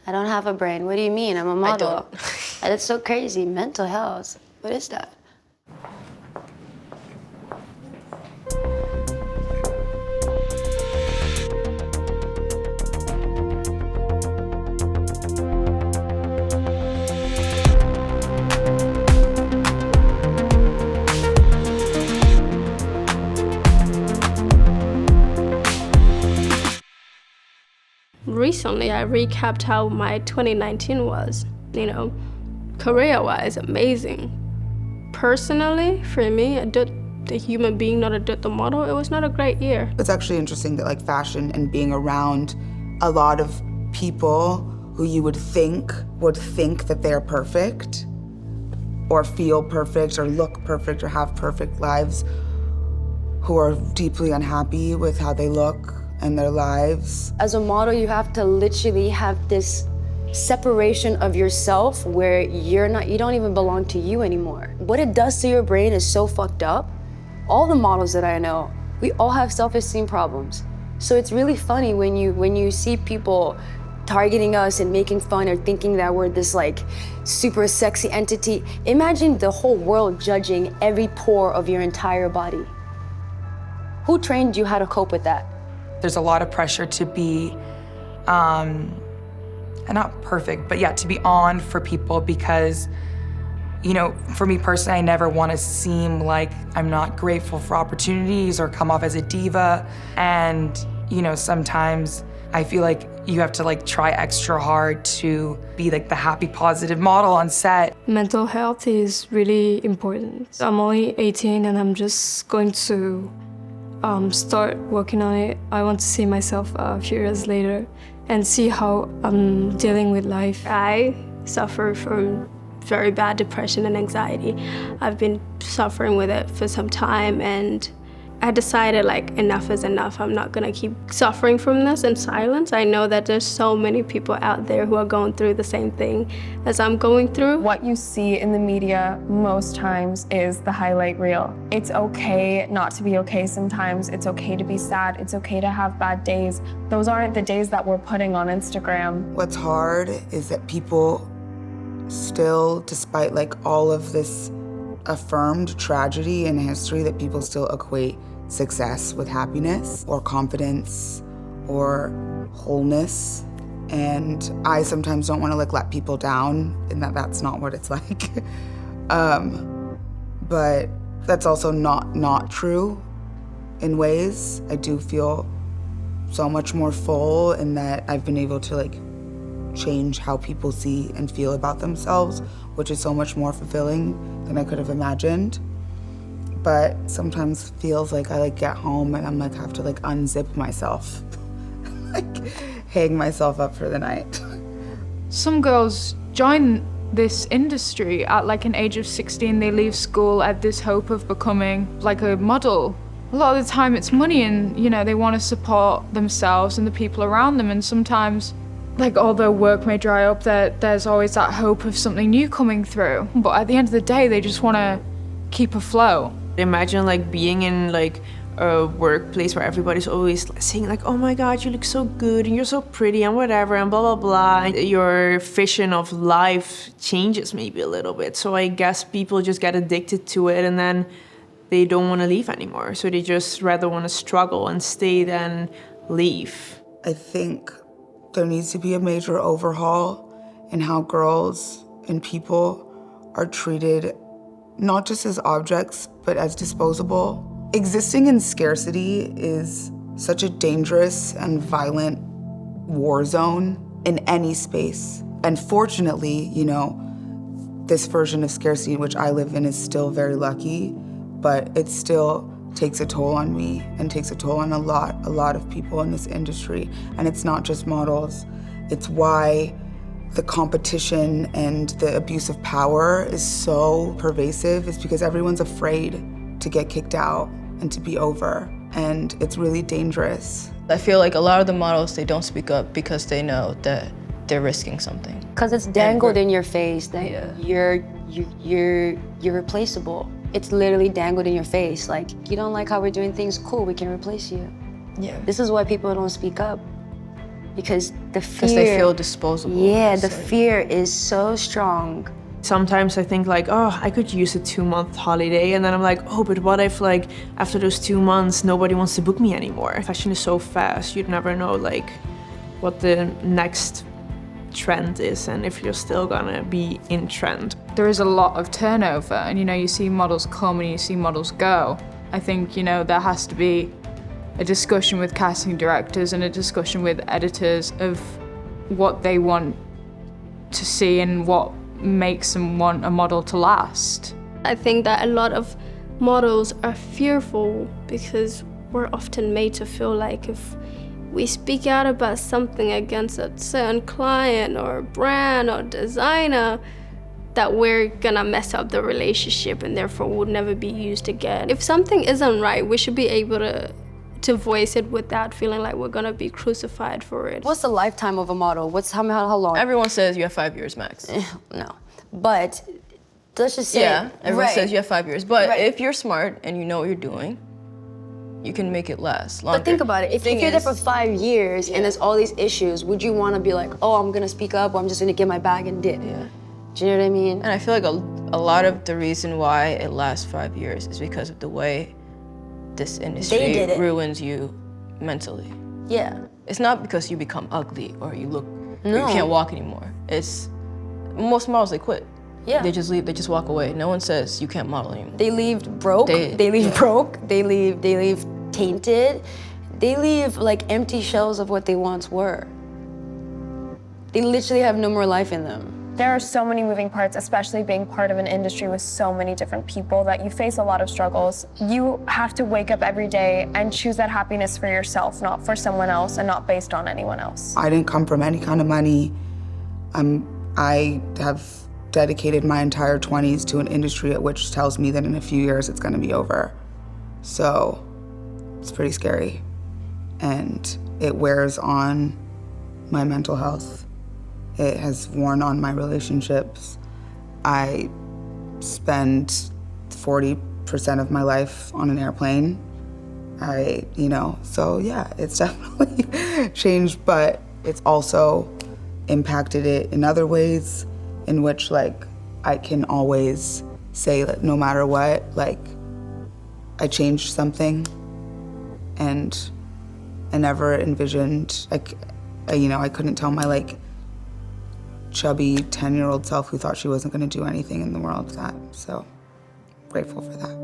I don't have a brain. What do you mean? I'm a model. I don't. That's so crazy. Mental health. What is that? Recently, I recapped how my 2019 was. You know, career-wise, amazing. Personally, for me, Adut, the human being, not Adut the model, it was not a great year. It's actually interesting that like fashion and being around a lot of people who you would think that they're perfect or feel perfect or look perfect or have perfect lives, who are deeply unhappy with how they look and their lives. As a model, you have to literally have this separation of yourself where you don't even belong to you anymore. What it does to your brain is so fucked up. All the models that I know, we all have self-esteem problems. So it's really funny when you see people targeting us and making fun or thinking that we're this like super sexy entity. Imagine the whole world judging every pore of your entire body. Who trained you how to cope with that? There's a lot of pressure to be, and not perfect, but yeah, to be on for people because, you know, for me personally, I never want to seem like I'm not grateful for opportunities or come off as a diva. And, you know, sometimes I feel like you have to like try extra hard to be like the happy, positive model on set. Mental health is really important. I'm only 18 and I'm just going to start working on it. I want to see myself a few years later and see how I'm dealing with life. I suffer from very bad depression and anxiety. I've been suffering with it for some time, and I decided like enough is enough. I'm not gonna keep suffering from this in silence. I know that there's so many people out there who are going through the same thing as I'm going through. What you see in the media most times is the highlight reel. It's okay not to be okay sometimes. It's okay to be sad. It's okay to have bad days. Those aren't the days that we're putting on Instagram. What's hard is that people still, despite like all of this affirmed tragedy in history, that people still equate success with happiness or confidence or wholeness. And I sometimes don't want to like let people down in that that's not what it's like. But that's also not true in ways. I do feel so much more full in that I've been able to like change how people see and feel about themselves, which is so much more fulfilling than I could have imagined. But sometimes feels like I like get home and I'm like have to like unzip myself, like hang myself up for the night. Some girls join this industry at like an age of 16. They leave school at this hope of becoming like a model. A lot of the time it's money and, you know, they want to support themselves and the people around them, and sometimes like although work may dry up, there's always that hope of something new coming through. But at the end of the day, they just want to keep afloat. Imagine like being in like a workplace where everybody's always saying like, oh my God, you look so good and you're so pretty and whatever and blah, blah, blah. And your vision of life changes maybe a little bit. So I guess people just get addicted to it and then they don't want to leave anymore. So they just rather want to struggle and stay than leave. I think there needs to be a major overhaul in how girls and people are treated, not just as objects, but as disposable. Existing in scarcity is such a dangerous and violent war zone in any space. And fortunately, you know, this version of scarcity in which I live in is still very lucky, but it still takes a toll on me and takes a toll on a lot of people in this industry. And it's not just models. It's why the competition and the abuse of power is so pervasive. It's because everyone's afraid to get kicked out and to be over. And it's really dangerous. I feel like a lot of the models, they don't speak up because they know that they're risking something. Because it's dangled in your face that you're replaceable. It's literally dangled in your face. Like, you don't like how we're doing things, cool, we can replace you. Yeah. This is why people don't speak up. because the fear. Because they feel disposable. Yeah, It's the like- fear is so strong. Sometimes I think like, oh, I could use a 2-month holiday, and then I'm like, oh, but what if like after those 2 months nobody wants to book me anymore? Fashion is so fast, you'd never know like what the next trend is and if you're still gonna be in trend. There is a lot of turnover, and you see models come and you see models go. I think there has to be a discussion with casting directors and a discussion with editors of what they want to see and what makes them want a model to last. I think that a lot of models are fearful because we're often made to feel like if we speak out about something against a certain client or brand or designer, that we're gonna mess up the relationship and therefore would never be used again. If something isn't right, we should be able to voice it without feeling like we're gonna be crucified for it. What's the lifetime of a model? How long? Everyone says you have 5 years max. No, but let's just say. Yeah, everyone right. says you have 5 years. But Right. if you're smart and you know what you're doing, you can make it last longer. But think about it. If Thing you're there for is- 5 years and there's all these issues, would you want to be like, oh, I'm gonna speak up, or I'm just gonna get my bag and dip? Yeah. Do you know what I mean? And I feel like a lot of the reason why it lasts 5 years is because of the way this industry did it. ruins you mentally. Yeah. It's not because you become ugly or you look, or No. you can't walk anymore. It's, most models, they quit. Yeah. They just leave, they just walk away. No one says you can't model anymore. They leave broke. They leave broke. They leave tainted. They leave like empty shells of what they once were. They literally have no more life in them. There are so many moving parts, especially being part of an industry with so many different people, that you face a lot of struggles. You have to wake up every day and choose that happiness for yourself, not for someone else and not based on anyone else. I didn't come from any kind of money. I have dedicated my entire 20s to an industry at which tells me that in a few years it's gonna be over. So it's pretty scary. And it wears on my mental health. It has worn on my relationships. I spend 40% of my life on an airplane. So yeah, it's definitely changed, but it's also impacted it in other ways in which like I can always say that no matter what, like I changed something, and I never envisioned, I couldn't tell my like chubby 10-year-old self who thought she wasn't gonna do anything in the world that. So grateful for that.